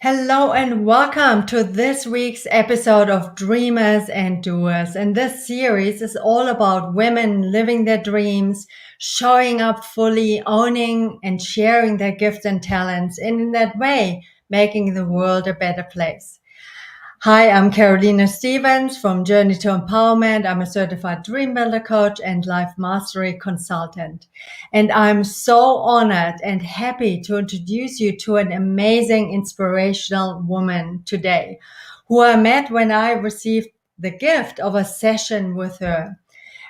Hello and welcome to this week's episode of Dreamers and Doers. And this series is all about women living their dreams, showing up fully, owning and sharing their gifts and talents, and in that way, making the world a better place. Hi, I'm Karoline Stevens from Journey to Empowerment. I'm a certified dream builder coach and life mastery consultant. And I'm so honored and happy to introduce you to an amazing, inspirational woman today who I met when I received the gift of a session with her.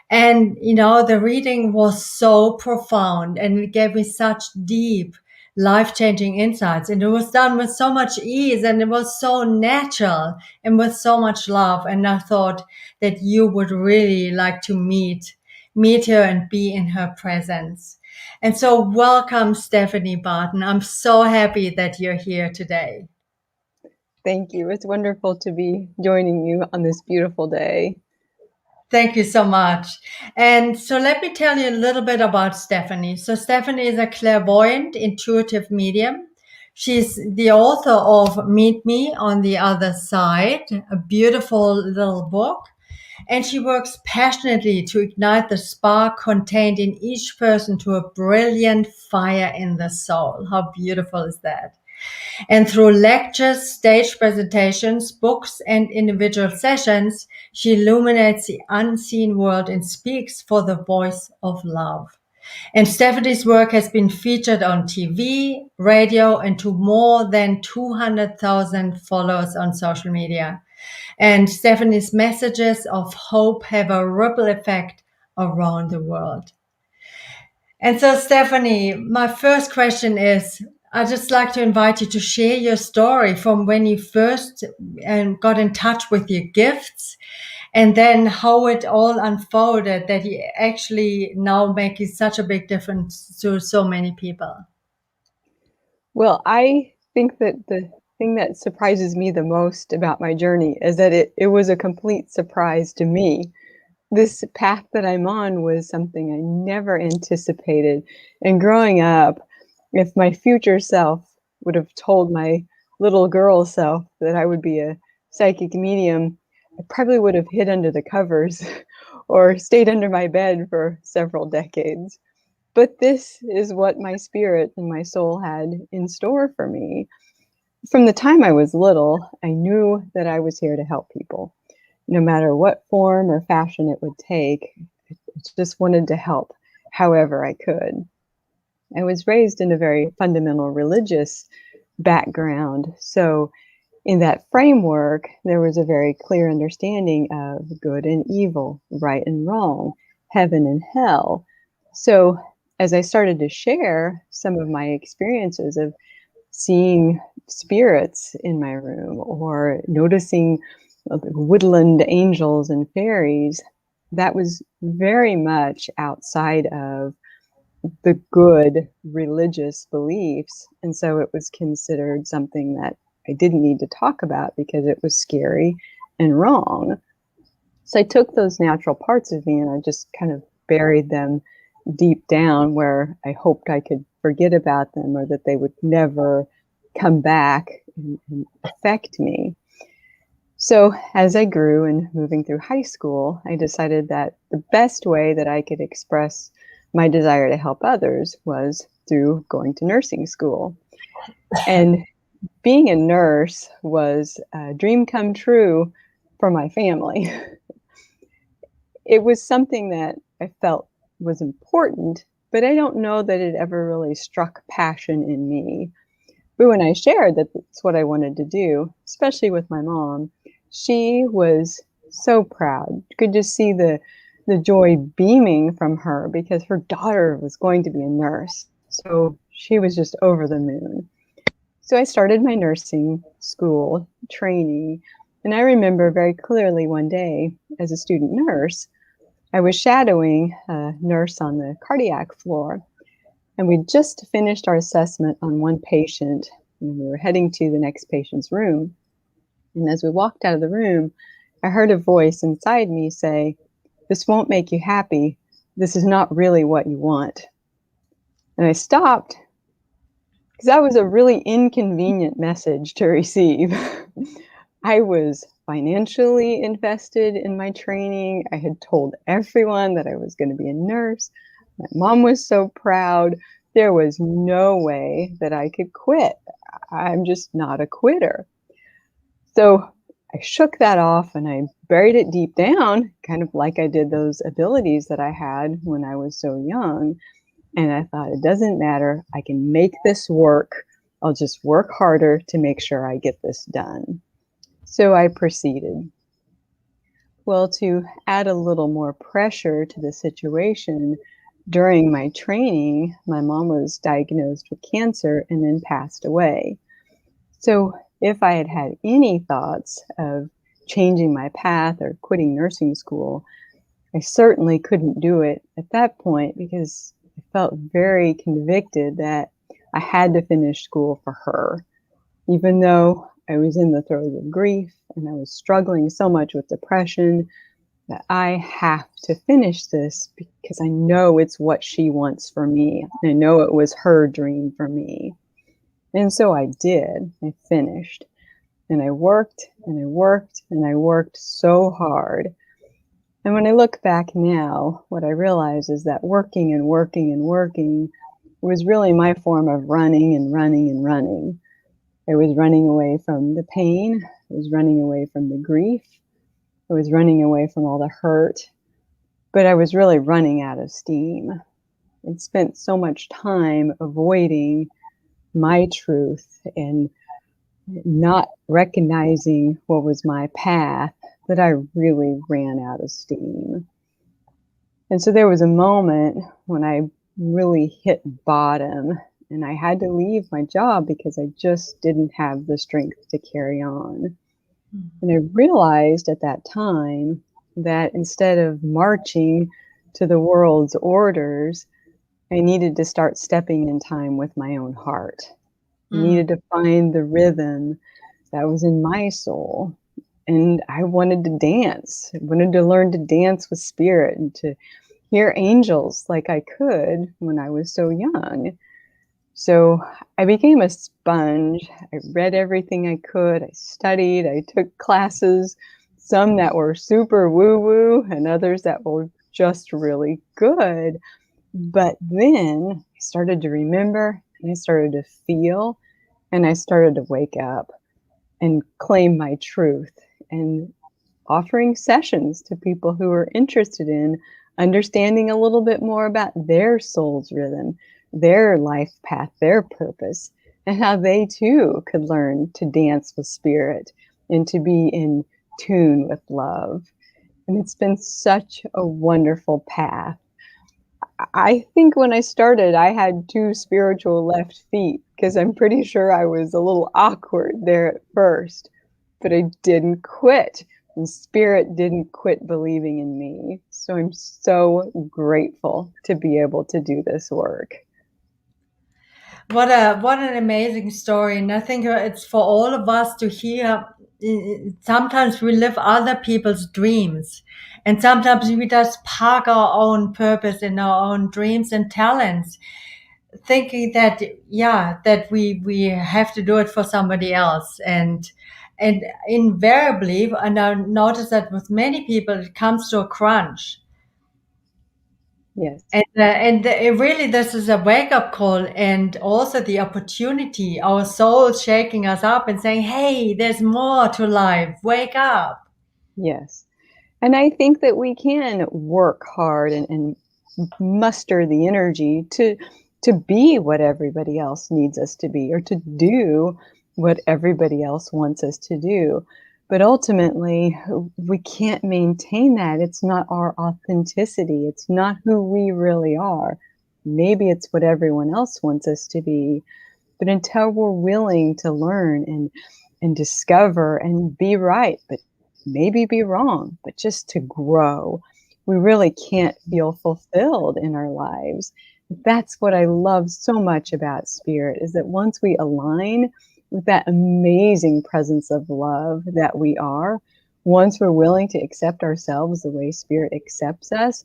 And, the reading was so profound and it gave me such deep, life changing insights. And it was done with so much ease and it was so natural and with so much love. And I thought that you would really like to meet her and be in her presence. And so welcome, Steffany Barton. I'm so happy that you're here today. Thank you. It's wonderful to be joining you on this beautiful day. Thank you so much. And so let me tell you a little bit about Steffany. So Steffany is a clairvoyant, intuitive medium. She's the author of Meet Me on the Other Side, a beautiful little book. And she works passionately to ignite the spark contained in each person to a brilliant fire in the soul. How beautiful is that? And through lectures, stage presentations, books, and individual sessions, she illuminates the unseen world and speaks for the voice of love. And Steffany's work has been featured on TV, radio, and to more than 200,000 followers on social media. And Steffany's messages of hope have a ripple effect around the world. And so, Steffany, my first question is I'd just like to invite you to share your story from when you first got in touch with your gifts and then how it all unfolded that you actually now making such a big difference to so many people. Well, I think that the thing that surprises me the most about my journey is that it was a complete surprise to me. This path that I'm on was something I never anticipated. And growing up, if my future self would have told my little girl self that I would be a psychic medium, I probably would have hid under the covers or stayed under my bed for several decades. But this is what my spirit and my soul had in store for me. From the time I was little, I knew that I was here to help people. No matter what form or fashion it would take, I just wanted to help however I could. I was raised in a very fundamental religious background. So in that framework, there was a very clear understanding of good and evil, right and wrong, heaven and hell. So as I started to share some of my experiences of seeing spirits in my room or noticing woodland angels and fairies, that was very much outside of the good religious beliefs. And so it was considered something that I didn't need to talk about because it was scary and wrong. So I took those natural parts of me and I just kind of buried them deep down where I hoped I could forget about them or that they would never come back and affect me. So as I grew and moving through high school, I decided that the best way that I could express my desire to help others was through going to nursing school. And being a nurse was a dream come true for my family. It was something that I felt was important, but I don't know that it ever really struck passion in me. But when I shared that that's what I wanted to do, especially with my mom, she was so proud. You could just see the joy beaming from her because her daughter was going to be a nurse. So she was just over the moon. So I started my nursing school training. And I remember very clearly one day as a student nurse, I was shadowing a nurse on the cardiac floor. And we just finished our assessment on one patient and we were heading to the next patient's room. And as we walked out of the room, I heard a voice inside me say, "This won't make you happy. This is not really what you want." And I stopped because that was a really inconvenient message to receive. I was financially invested in my training. I had told everyone that I was going to be a nurse. My mom was so proud. There was no way that I could quit. I'm just not a quitter. So I shook that off and I buried it deep down, kind of like I did those abilities that I had when I was so young. And I thought, it doesn't matter. I can make this work. I'll just work harder to make sure I get this done. So I proceeded. Well, to add a little more pressure to the situation, during my training, my mom was diagnosed with cancer and then passed away. So if I had had any thoughts of changing my path or quitting nursing school, I certainly couldn't do it at that point because I felt very convicted that I had to finish school for her. Even though I was in the throes of grief and I was struggling so much with depression, that I have to finish this because I know it's what she wants for me. I know it was her dream for me. And so I did. I finished. And I worked and I worked and I worked so hard. And when I look back now, what I realize is that working and working and working was really my form of running and running and running. I was running away from the pain. I was running away from the grief. I was running away from all the hurt. But I was really running out of steam. I'd spent so much time avoiding my truth and not recognizing what was my path that I really ran out of steam. And so there was a moment when I really hit bottom and I had to leave my job because I just didn't have the strength to carry on. And I realized at that time that instead of marching to the world's orders, I needed to start stepping in time with my own heart. I needed to find the rhythm that was in my soul. And I wanted to dance. I wanted to learn to dance with spirit and to hear angels like I could when I was so young. So I became a sponge. I read everything I could. I studied. I took classes, some that were super woo-woo and others that were just really good. But then I started to remember and I started to feel and I started to wake up and claim my truth and offering sessions to people who are interested in understanding a little bit more about their soul's rhythm, their life path, their purpose, and how they too could learn to dance with spirit and to be in tune with love. And it's been such a wonderful path. I think when I started, I had 2 spiritual left feet because I'm pretty sure I was a little awkward there at first, but I didn't quit. And spirit didn't quit believing in me. So I'm so grateful to be able to do this work. What an amazing story, and I think it's for all of us to hear. Sometimes we live other people's dreams, and sometimes we just park our own purpose in our own dreams and talents, thinking that that we have to do it for somebody else, and invariably, and I notice that with many people, it comes to a crunch. Yes. It really, this is a wake up call, and also the opportunity, our soul shaking us up and saying, "Hey, there's more to life. Wake up." Yes. And I think that we can work hard and muster the energy to be what everybody else needs us to be or to do what everybody else wants us to do. But ultimately, we can't maintain that. It's not our authenticity. It's not who we really are. Maybe it's what everyone else wants us to be. But until we're willing to learn and discover and be right, but maybe be wrong, but just to grow, we really can't feel fulfilled in our lives. That's what I love so much about spirit, is that once we align with that amazing presence of love that we are, once we're willing to accept ourselves the way spirit accepts us,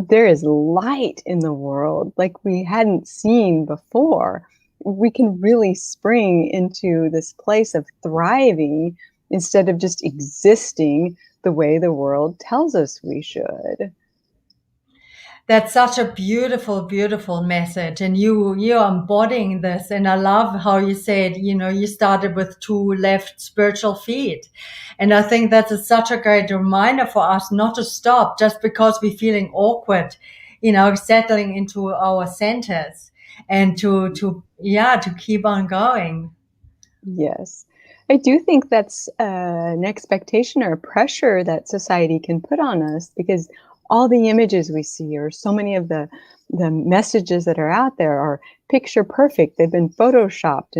there is light in the world like we hadn't seen before. we can really spring into this place of thriving instead of just existing the way the world tells us we should. That's such a beautiful, beautiful message, and you're embodying this. And I love how you said, you started with two left spiritual feet, and I think that's such a great reminder for us not to stop just because we're feeling awkward, settling into our centers, and to keep on going. Yes. I do think that's an expectation or a pressure that society can put on us because all the images we see or so many of the messages that are out there are picture perfect. They've been photoshopped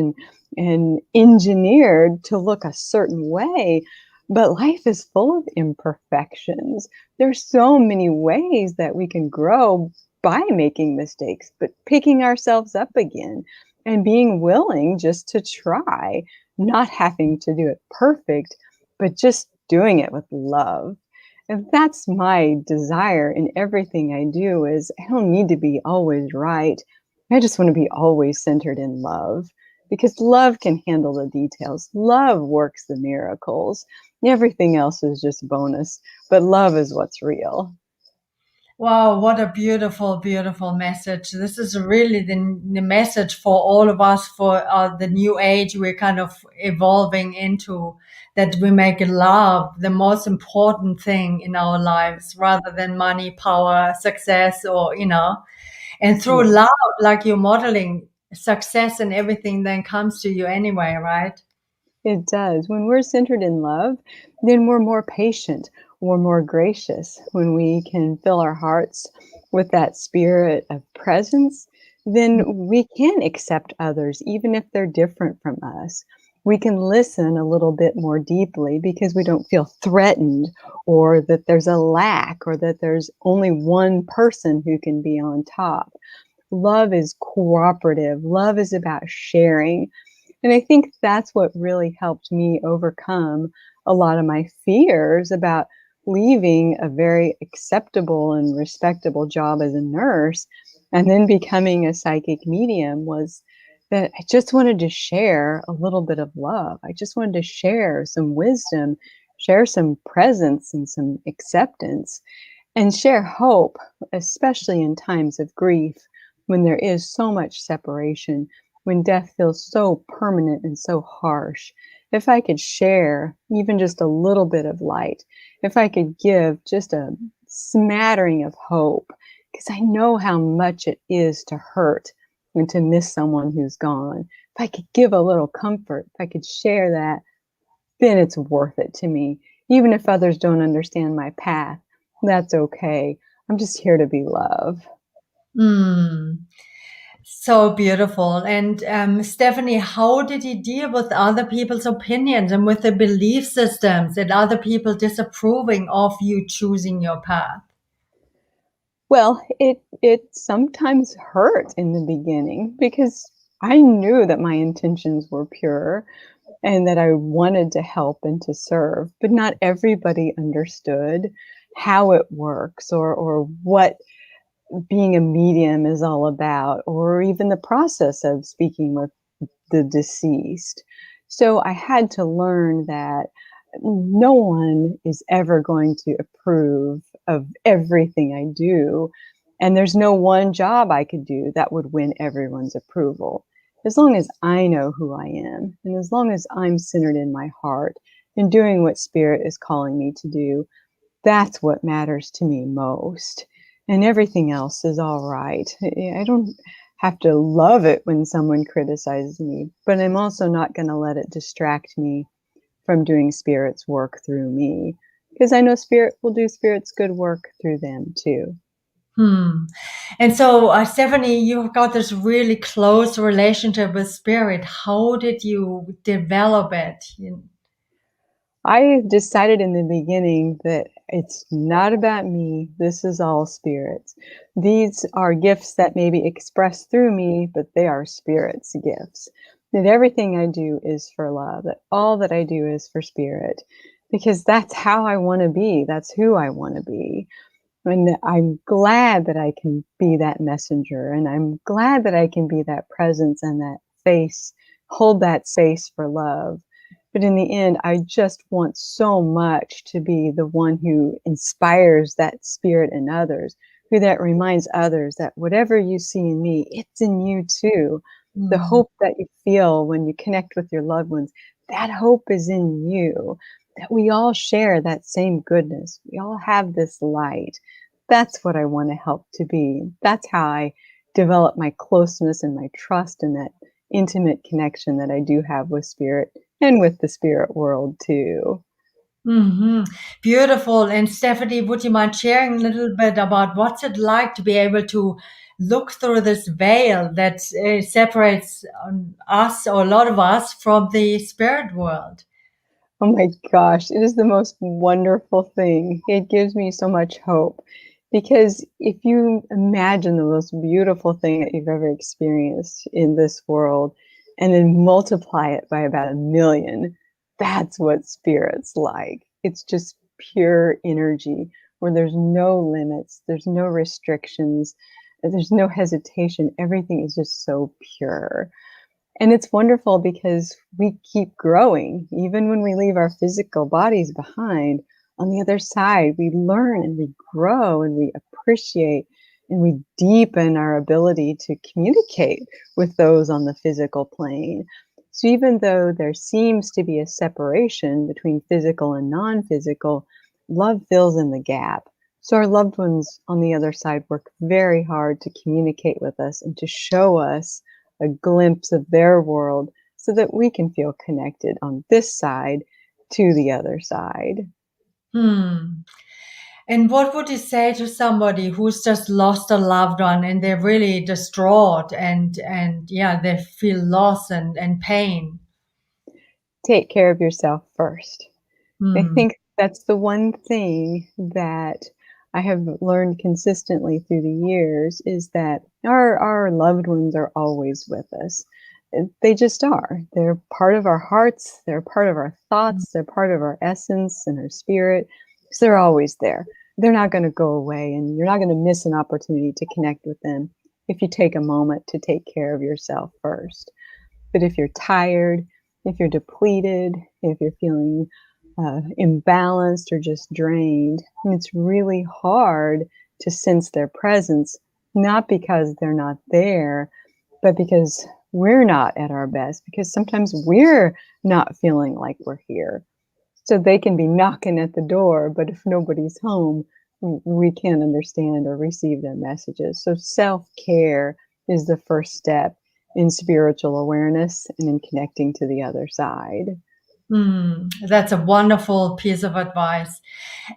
and engineered to look a certain way. But life is full of imperfections. There's so many ways that we can grow by making mistakes, but picking ourselves up again and being willing just to try, not having to do it perfect, but just doing it with love. And that's my desire in everything I do is I don't need to be always right. I just want to be always centered in love because love can handle the details. Love works the miracles. Everything else is just bonus, but love is what's real. Wow, what a beautiful, beautiful message. This is really the message for all of us for the new age we're kind of evolving into, that we make love the most important thing in our lives rather than money, power, success, and through Yeah. love, like you're modeling, success and everything then comes to you anyway, right? It does. When we're centered in love, then we're more patient, we're more gracious. When we can fill our hearts with that spirit of presence, then we can accept others, even if they're different from us. We can listen a little bit more deeply because we don't feel threatened or that there's a lack or that there's only one person who can be on top. Love is cooperative, love is about sharing. And I think that's what really helped me overcome a lot of my fears about leaving a very acceptable and respectable job as a nurse and then becoming a psychic medium was that I just wanted to share a little bit of love. I just wanted to share some wisdom, share some presence and some acceptance and share hope, especially in times of grief when there is so much separation, when death feels so permanent and so harsh. If I could share even just a little bit of light, if I could give just a smattering of hope, because I know how much it is to hurt and to miss someone who's gone. If I could give a little comfort, if I could share that, then it's worth it to me. Even if others don't understand my path, that's okay. I'm just here to be love. Mm. So beautiful. And Stephanie, how did you deal with other people's opinions and with the belief systems and other people disapproving of you choosing your path? Well, it sometimes hurt in the beginning because I knew that my intentions were pure and that I wanted to help and to serve, but not everybody understood how it works or what being a medium is all about, or even the process of speaking with the deceased. So I had to learn that no one is ever going to approve of everything I do. And there's no one job I could do that would win everyone's approval. As long as I know who I am, and as long as I'm centered in my heart and doing what Spirit is calling me to do, that's what matters to me most. And everything else is all right. I don't have to love it when someone criticizes me, but I'm also not going to let it distract me from doing Spirit's work through me because I know Spirit will do Spirit's good work through them too. Hmm. And so, Stephanie, you've got this really close relationship with spirit. How did you develop it? I decided in the beginning that it's not about me. This is all spirits. These are gifts that may be expressed through me, but they are spirit's gifts. That everything I do is for love, that all that I do is for spirit, because that's how I want to be. That's who I want to be. And I'm glad that I can be that messenger. And I'm glad that I can be that presence and that space, hold that space for love. But in the end, I just want so much to be the one who inspires that spirit in others, who that reminds others that whatever you see in me, it's in you too. The Mm. hope that you feel when you connect with your loved ones, that hope is in you, that we all share that same goodness. We all have this light. That's what I want to help to be. That's how I develop my closeness and my trust and that intimate connection that I do have with spirit and with the spirit world too. Mhm. Beautiful. And Stephanie, would you mind sharing a little bit about what's it like to be able to look through this veil that separates us, or a lot of us, from the spirit world? Oh my gosh, it is the most wonderful thing. It gives me so much hope because if you imagine the most beautiful thing that you've ever experienced in this world and then multiply it by about 1,000,000, that's what spirit's like. It's just pure energy where there's no limits, there's no restrictions, there's no hesitation. Everything is just so pure. And it's wonderful because we keep growing. Even when we leave our physical bodies behind, on the other side, we learn and we grow and we appreciate and we deepen our ability to communicate with those on the physical plane. So even though there seems to be a separation between physical and non-physical, love fills in the gap. So our loved ones on the other side work very hard to communicate with us and to show us a glimpse of their world so that we can feel connected on this side to the other side. Hmm. And what would you say to somebody who's just lost a loved one and they're really distraught and yeah, they feel loss and pain? Take care of yourself first. I Hmm. think that's the one thing that I have learned consistently through the years is that our loved ones are always with us. They just are. They're part of our hearts, they're part of our thoughts, they're part of our essence and our spirit. So they're always there. They're not going to go away, and you're not going to miss an opportunity to connect with them if you take a moment to take care of yourself first. But if you're tired, if you're depleted, if you're feeling imbalanced or just drained, it's really hard to sense their presence, not because they're not there, but because we're not at our best, because sometimes we're not feeling like we're here. So they can be knocking at the door, but if nobody's home, we can't understand or receive their messages. So self care is the first step in spiritual awareness and in connecting to the other side. Hmm. That's a wonderful piece of advice.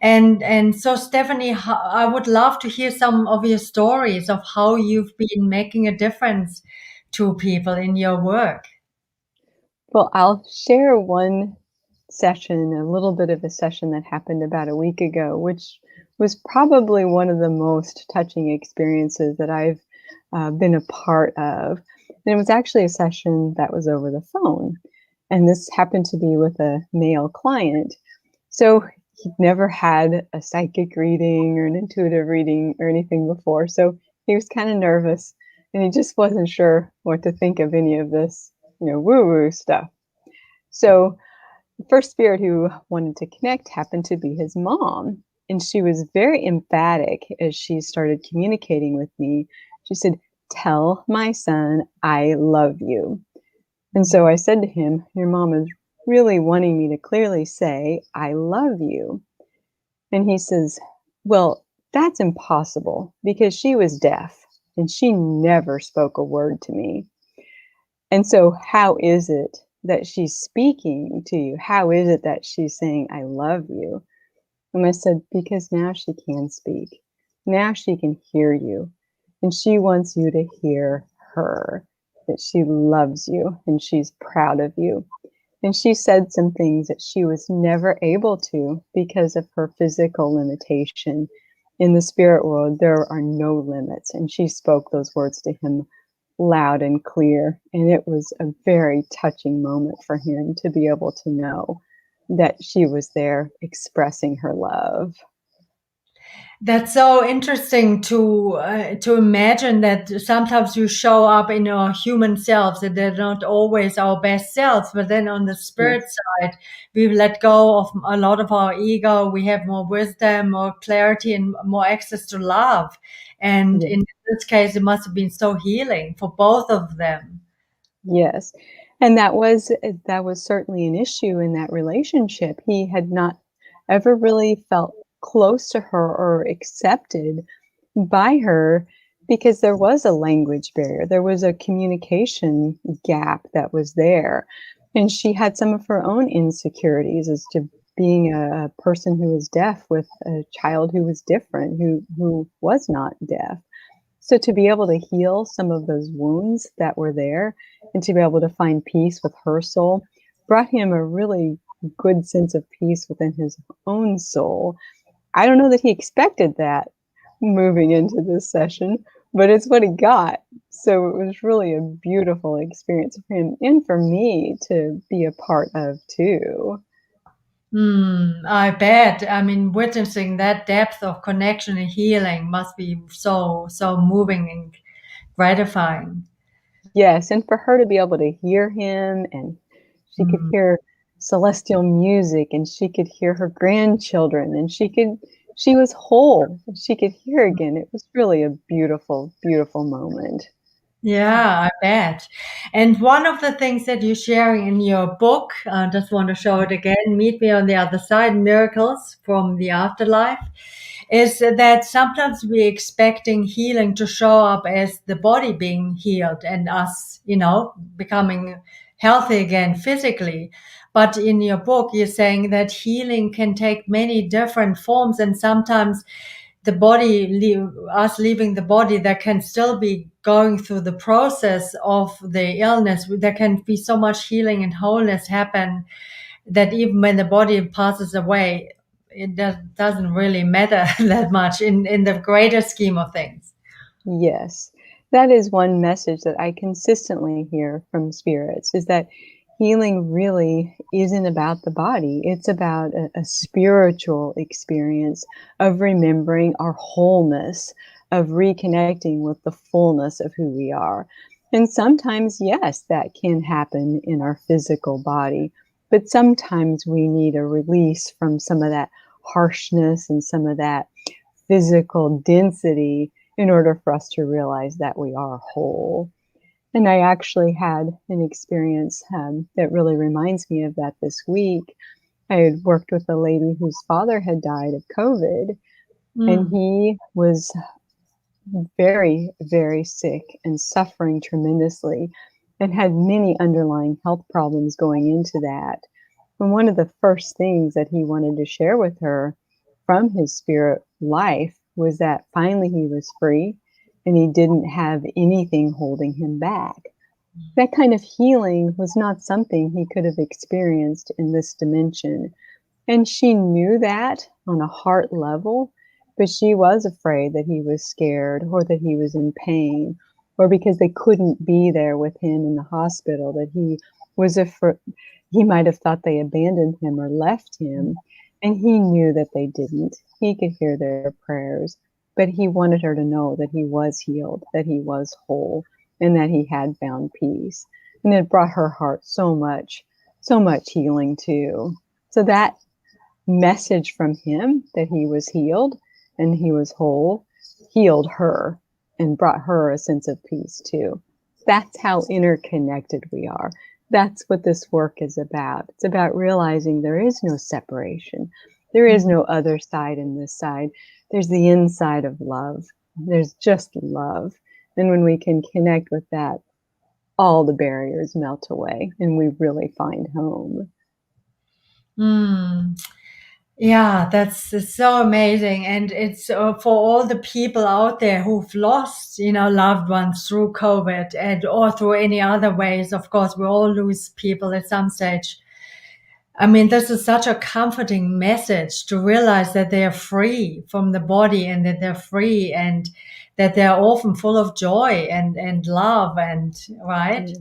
And so, Stephanie, I would love to hear some of your stories of how you've been making a difference to people in your work. Well, I'll share one session, a little bit of a session that happened about a week ago, which was probably one of the most touching experiences that I've been a part of. And it was actually a session that was over the phone. And this happened to be with a male client. So he'd never had a psychic reading or an intuitive reading or anything before. So he was kind of nervous and he just wasn't sure what to think of any of this, woo-woo stuff. So the first spirit who wanted to connect happened to be his mom. And she was very emphatic as she started communicating with me. She said, "Tell my son I love you." And so I said to him, "Your mom is really wanting me to clearly say, I love you." And he says, "Well, that's impossible because she was deaf and she never spoke a word to me. And so, how is it that she's speaking to you? How is it that she's saying, I love you?" And I said, "Because now she can speak. Now she can hear you. And she wants you to hear her, that she loves you and she's proud of you." And she said some things that she was never able to because of her physical limitation. In the spirit world, there are no limits. And she spoke those words to him loud and clear. And it was a very touching moment for him to be able to know that she was there expressing her love. That's so interesting to imagine that sometimes you show up in our human selves and they're not always our best selves, but then on the spirit Yes. side, we let go of a lot of our ego. We have more wisdom, more clarity, and more access to love. And Yes. in this case, it must have been so healing for both of them. Yes. And that was certainly an issue in that relationship. He had not ever really felt close to her or accepted by her because there was a language barrier. There was a communication gap that was there. And she had some of her own insecurities as to being a person who was deaf with a child who was different, who was not deaf. So to be able to heal some of those wounds that were there and to be able to find peace with her soul brought him a really good sense of peace within his own soul. I don't know that he expected that moving into this session, but it's what he got. So it was really a beautiful experience for him and for me to be a part of too. I bet. I mean, witnessing that depth of connection and healing must be so moving and gratifying. Yes, and for her to be able to hear him and she could Mm. hear celestial music and she could hear her grandchildren and she was whole. She could hear again. It was really a beautiful, beautiful moment. Yeah, I bet. And one of the things that you're sharing in your book, I just want to show it again, Meet Me on the Other Side, Miracles from the Afterlife, is that sometimes we're expecting healing to show up as the body being healed and us, becoming healthy again physically. But in your book, you're saying that healing can take many different forms, and sometimes the body, us leaving the body, that can still be going through the process of the illness. There can be so much healing and wholeness happen that even when the body passes away, it doesn't really matter that much in the greater scheme of things. Yes. That is one message that I consistently hear from spirits is that healing really isn't about the body. It's about a spiritual experience of remembering our wholeness, of reconnecting with the fullness of who we are. And sometimes, yes, that can happen in our physical body, but sometimes we need a release from some of that harshness and some of that physical density in order for us to realize that we are whole. And I actually had an experience that really reminds me of that this week. I had worked with a lady whose father had died of COVID, and Mm. he was very, very sick and suffering tremendously and had many underlying health problems going into that. And one of the first things that he wanted to share with her from his spirit life was that finally he was free and he didn't have anything holding him back. That kind of healing was not something he could have experienced in this dimension. And she knew that on a heart level, but she was afraid that he was scared or that he was in pain or because they couldn't be there with him in the hospital, that he was afraid he might have thought they abandoned him or left him. And he knew that they didn't. He could hear their prayers, but he wanted her to know that he was healed, that he was whole, and that he had found peace. And it brought her heart so much healing too. So that message from him that he was healed and he was whole healed her and brought her a sense of peace too. That's how interconnected we are. That's what this work is about. It's about realizing there is no separation. There is Mm. no other side and this side. There's the inside of love. There's just love. And when we can connect with that, all the barriers melt away and we really find home. Mm. Yeah, that's it's so amazing, and it's for all the people out there who've lost, loved ones through COVID and or through any other ways. Of course, we all lose people at some stage. I mean, this is such a comforting message to realize that they are free from the body and that they're free and that they're often full of joy and love and right.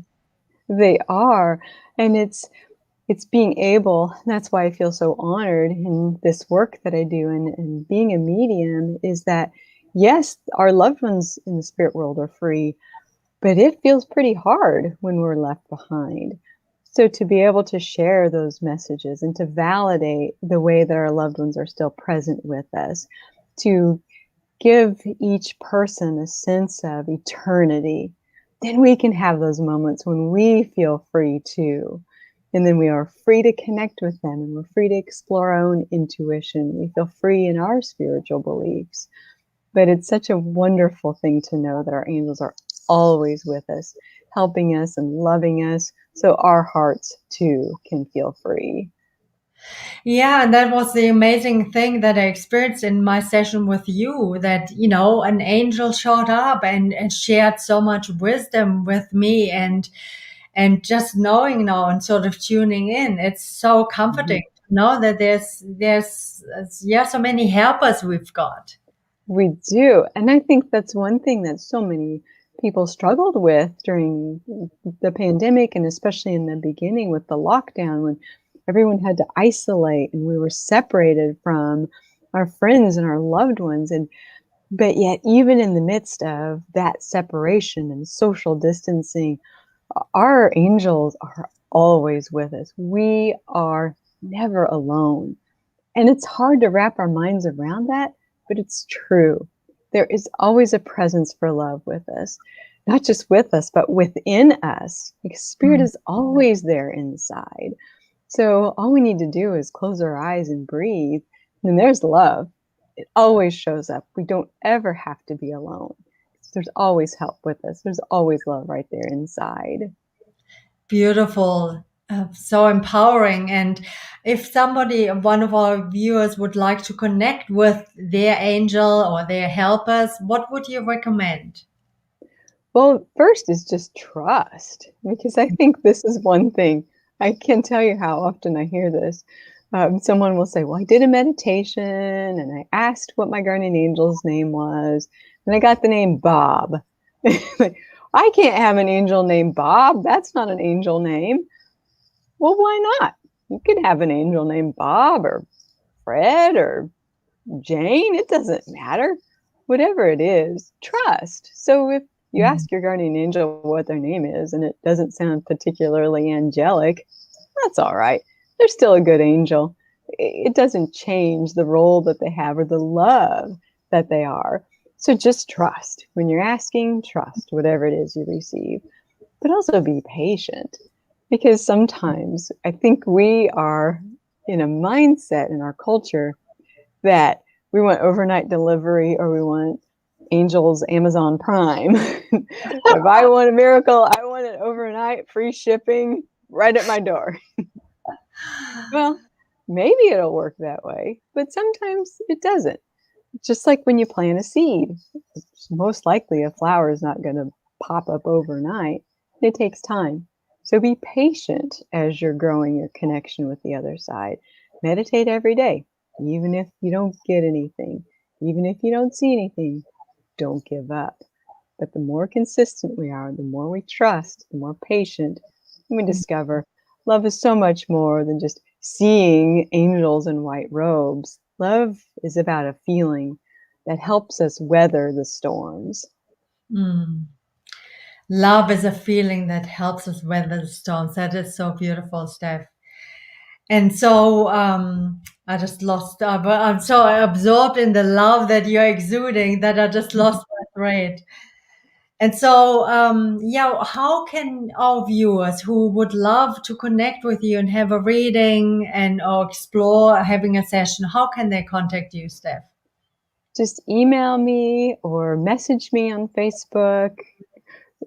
They are. And it's it's being able, that's why I feel so honored in this work that I do and being a medium, is that yes, our loved ones in the spirit world are free, but it feels pretty hard when we're left behind. So to be able to share those messages and to validate the way that our loved ones are still present with us, to give each person a sense of eternity, then we can have those moments when we feel free too. And then we are free to connect with them, and we're free to explore our own intuition. We feel free in our spiritual beliefs. But it's such a wonderful thing to know that our angels are always with us, helping us and loving us, so our hearts too can feel free. Yeah, and that was the amazing thing that I experienced in my session with you, that, an angel showed up and shared so much wisdom with me, and just knowing now and sort of tuning in, it's so Mhm. comforting to know that there's yeah, so many helpers we've got. We do. And I think that's one thing that so many people struggled with during the pandemic, and especially in the beginning with the lockdown when everyone had to isolate and we were separated from our friends and our loved ones. And but yet, even in the midst of that separation and social distancing, our angels are always with us. We are never alone. And it's hard to wrap our minds around that, but it's true. There is always a presence for love with us, not just with us, but within us. Like spirit Mm. is always there inside. So all we need to do is close our eyes and breathe. And there's love. It always shows up. We don't ever have to be alone. There's always help with us. There's always love right there inside. Beautiful. So empowering. And if somebody, one of our viewers, would like to connect with their angel or their helpers, what would you recommend? Well, first is just trust, because I think this is one thing. I can't tell you how often I hear this. Someone will say, well, I did a meditation and I asked what my guardian angel's name was, and I got the name Bob. Like, I can't have an angel named Bob. That's not an angel name. Well, why not? You could have an angel named Bob or Fred or Jane. It doesn't matter. Whatever it is, trust. So if you Mm. ask your guardian angel what their name is and it doesn't sound particularly angelic, that's all right. They're still a good angel. It doesn't change the role that they have or the love that they are. So just trust. When you're asking, trust whatever it is you receive, but also be patient, because sometimes I think we are in a mindset in our culture that we want overnight delivery or we want Angel's Amazon Prime. If I want a miracle, I want it overnight, free shipping, right at my door. Well, maybe it'll work that way, but sometimes it doesn't. Just like when you plant a seed, most likely a flower is not going to pop up overnight. It takes time. So be patient as you're growing your connection with the other side. Meditate every day, even if you don't get anything, even if you don't see anything, don't give up. But the more consistent we are, the more we trust, the more patient, we discover love is so much more than just seeing angels in white robes. Love is about a feeling that helps us weather the storms. Mm. Love is a feeling that helps us weather the storms. That is so beautiful, Steph. And so I just lost, but I'm so absorbed in the love that you're exuding that I just lost my thread. And so, yeah, how can our viewers who would love to connect with you and have a reading and or explore having a session, how can they contact you, Steph? Just email me or message me on Facebook,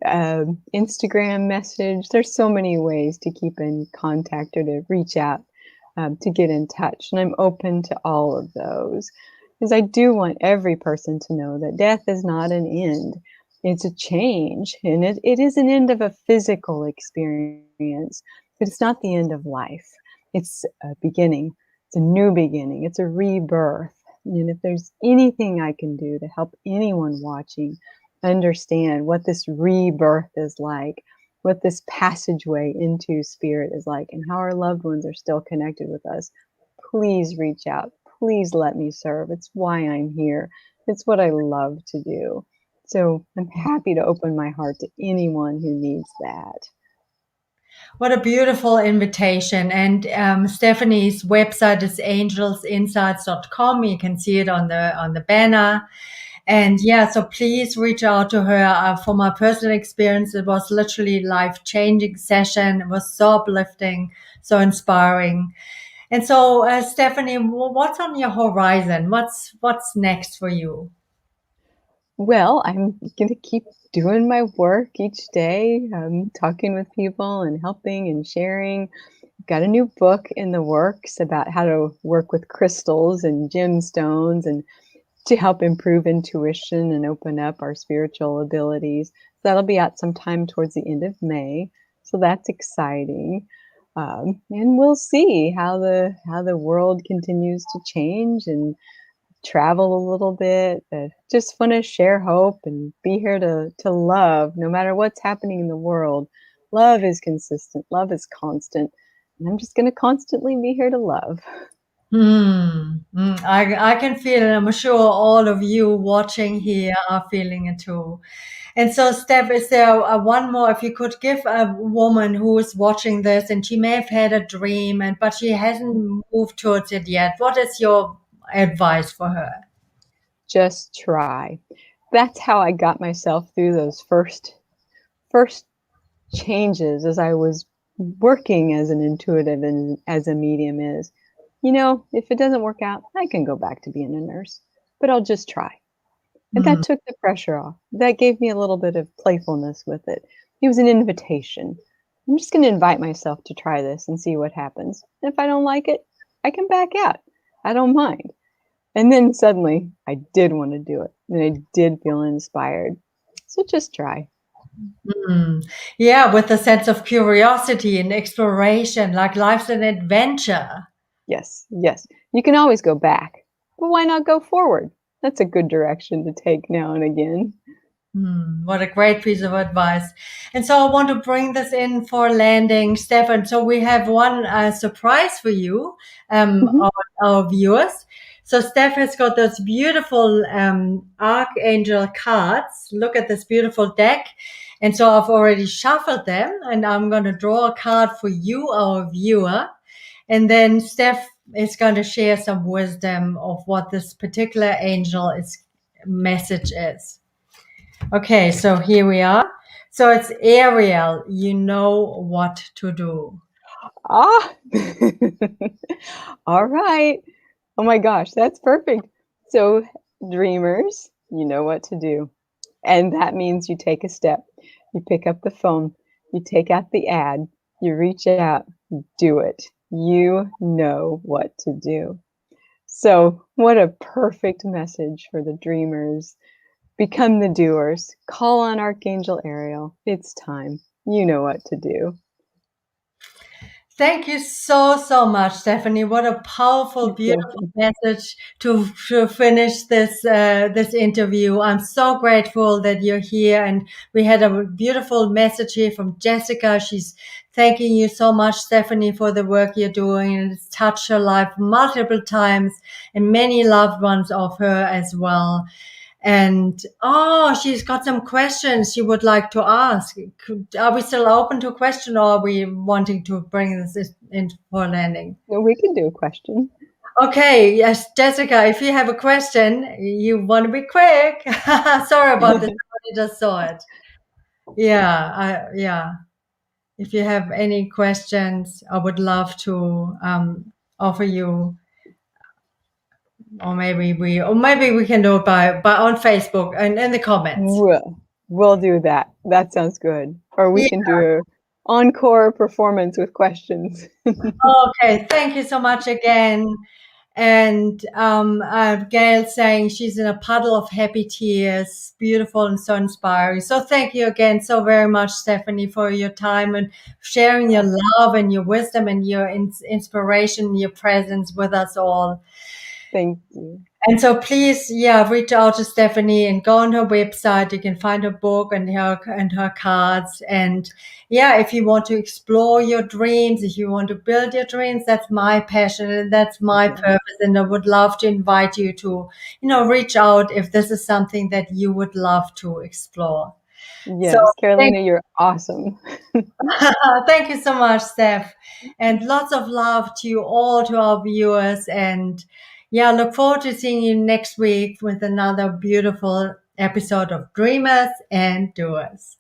Instagram message. There's so many ways to keep in contact or to reach out, to get in touch. And I'm open to all of those because I do want every person to know that death is not an end. It's a change, and it is an end of a physical experience, but it's not the end of life. It's a beginning. It's a new beginning. It's a rebirth. And if there's anything I can do to help anyone watching understand what this rebirth is like, what this passageway into spirit is like and how our loved ones are still connected with us, please reach out. Please let me serve. It's why I'm here. It's what I love to do. So I'm happy to open my heart to anyone who needs that. What a beautiful invitation. And Stephanie's website is angelsinsights.com. You can see it on the banner. And yeah, so please reach out to her. For my personal experience, it was literally life-changing session. It was so uplifting, so inspiring. And so, Stephanie, what's on your horizon? What's next for you? Well, I'm going to keep doing my work each day, talking with people and helping and sharing. Got a new book in the works about how to work with crystals and gemstones and to help improve intuition and open up our spiritual abilities. So that'll be out sometime towards the end of May. So that's exciting. And we'll see how the world continues to change and travel a little bit. Just want to share hope and be here to love no matter what's happening in the world. Love is consistent. Love is constant. And I'm just going to constantly be here to love. I can feel it. I'm sure all of you watching here are feeling it too. And so, Steph, is there one more? If you could give a woman who is watching this and she may have had a dream but she hasn't moved towards it yet, what is your advice for her? Just try. That's how I got myself through those first changes as I was working as an intuitive and as a medium is, if it doesn't work out, I can go back to being a nurse, but I'll just try. And that Mm, took the pressure off. That gave me a little bit of playfulness with it. It was an invitation. I'm just going to invite myself to try this and see what happens. And if I don't like it, I can back out. I don't mind. And then suddenly I did want to do it and I did feel inspired. So just try. Yeah, with a sense of curiosity and exploration, like life's an adventure. Yes, yes. You can always go back, but why not go forward? That's a good direction to take now and again. What a great piece of advice. And so I want to bring this in for landing, Stefan. So we have one surprise for you, Mhm. our viewers. So Steph has got those beautiful archangel cards. Look at this beautiful deck. And so I've already shuffled them and I'm going to draw a card for you, our viewer. And then Steph is going to share some wisdom of what this particular angel message is. Okay, so here we are. So it's Ariel. You know what to do. Ah, all right. Oh my gosh, that's perfect. So, dreamers, you know what to do. And that means you take a step. You pick up the phone, you take out the ad, you reach out, you do it. You know what to do. So, what a perfect message for the dreamers. Become the doers. Call on Archangel Ariel. It's time. You know what to do. Thank you so, so much, Stephanie. What a powerful, You're beautiful welcome. message to finish this interview. I'm so grateful that you're here, and we had a beautiful message here from Jessica. She's thanking you so much, Stephanie, for the work you're doing, and it's touched her life multiple times, and many loved ones of her as well. And she's got some questions she would like to ask. Are we still open to a question, or are we wanting to bring this in for landing? No, we can do a question. Okay, yes, Jessica, if you have a question, you want to be quick. Sorry about this. I just saw it. Yeah. If you have any questions, I would love to offer you, or maybe we can do it by on Facebook and in the comments. We'll do that. That sounds good. Or we Yeah. can do a encore performance with questions. Okay, thank you so much again. And Gail saying she's in a puddle of happy tears, beautiful and so inspiring. So thank you again so very much, Stephanie, for your time and sharing your love and your wisdom and your inspiration, your presence with us all. Thank you. And so please, yeah, reach out to Steffany and go on her website. You can find her book and her cards. And yeah, if you want to explore your dreams, if you want to build your dreams, that's my passion and that's my purpose. And I would love to invite you to, reach out if this is something that you would love to explore. So Yes, thank Carolina, you're awesome. thank you so much, Steph. And lots of love to you all, to our viewers. And yeah, look forward to seeing you next week with another beautiful episode of Dreamers and Doers.